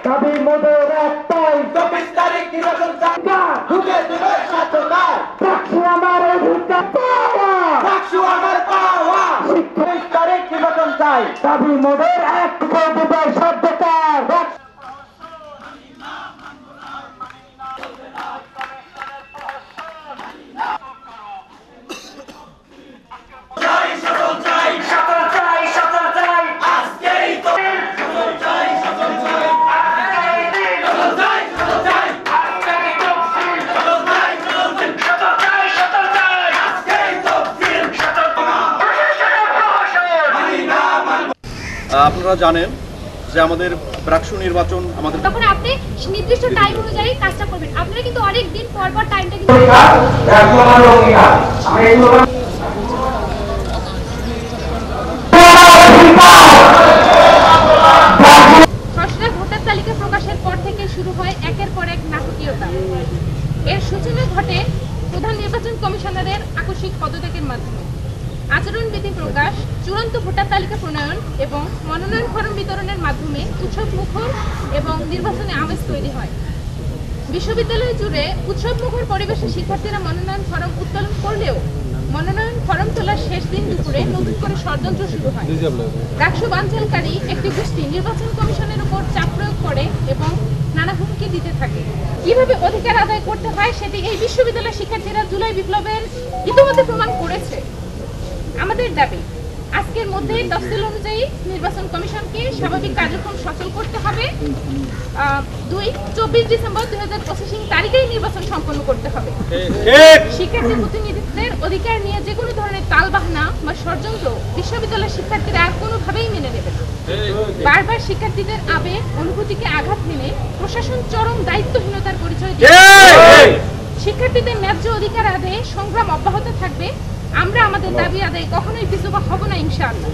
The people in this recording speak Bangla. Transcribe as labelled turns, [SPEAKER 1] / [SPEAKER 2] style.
[SPEAKER 1] দাবি মোদের একটাই 24 তারিখ নির্বাচন ঢুকে দেবে স্বাধীনতা রাখছি আমার অধিকার রাখছি আমার পাওয়া 24 তারিখ নির্বাচন চাই দাবি মোদের এক দেবে স্বাধীনতা
[SPEAKER 2] আপনারা জানেন যে আমাদের প্রাকশু নির্বাচন আমাদের
[SPEAKER 3] তখন আপনি নির্দিষ্ট টাইম অনুযায়ী কাজটা করবেন। আপনারা কিন্তু অনেক দিন পর পর টাইমটা কিন্তু খসড়া ভোটার তালিকা প্রকাশের পর থেকে শুরু হয় একের পর এক নাটকীয়তা। এর সূচনা ঘটে প্রধান নির্বাচন কমিশনারের আকস্মিক পদত্যাগের মাধ্যমে। আচরণবিধি প্রকাশ, চূড়ান্ত ভোটার তালিকা প্রণয়ন এবং মনোনয়ন ফরম বিতরণের মাধ্যমে উৎসবমুখর এবং নির্বাচনে আমেজ তৈরি হয়। বিশ্ববিদ্যালয় জুড়ে উৎসবমুখর পরিবেশে শিক্ষার্থীরা মনোনয়ন ফরম উত্তোলন করলেও মনোনয়ন ফরম তোলার শেষ দিন দুপুরে নতুন করে ষড়যন্ত্র শুরু হয়। ডাকসু বানচালকারী একটি গোষ্ঠী নির্বাচন কমিশনের উপর চাপ প্রয়োগ করে এবং নানা হুমকি দিতে থাকে। কিভাবে অধিকার আদায় করতে হয় সেটি এই বিশ্ববিদ্যালয়ের শিক্ষার্থীরা জুলাই বিপ্লবের ইতিমধ্যে প্রমাণ করেছে। আমাদের দাবি আজকের মধ্যে তফসিল অনুযায়ী নির্বাচন কমিশনকে স্বাভাবিক কার্যক্রম সচল করতে হবে। 24 ডিসেম্বর 2025 তারিখেই নির্বাচন সম্পন্ন করতে হবে। শিক্ষার্থী প্রতিনিধিত্বের অধিকার নিয়ে যে কোনো ধরনের তালবাহানা বা ষড়যন্ত্র বিশ্ববিদ্যালয়ের শিক্ষার্থীরা আর কোনোভাবেই মেনে নেবে না। বারবার শিক্ষার্থীদের আবেগ অনুভূতিকে আঘাত মেনে প্রশাসন চরম দায়িত্বহীনতার পরিচয় দিয়েছে। শিক্ষার্থীদের ন্যায্য অধিকার আদায়ে সংগ্রাম অব্যাহত থাকবে। আমরা আমাদের দাবি আদায়ে কখনোই পিছুপা হব না ইনশাআল্লাহ।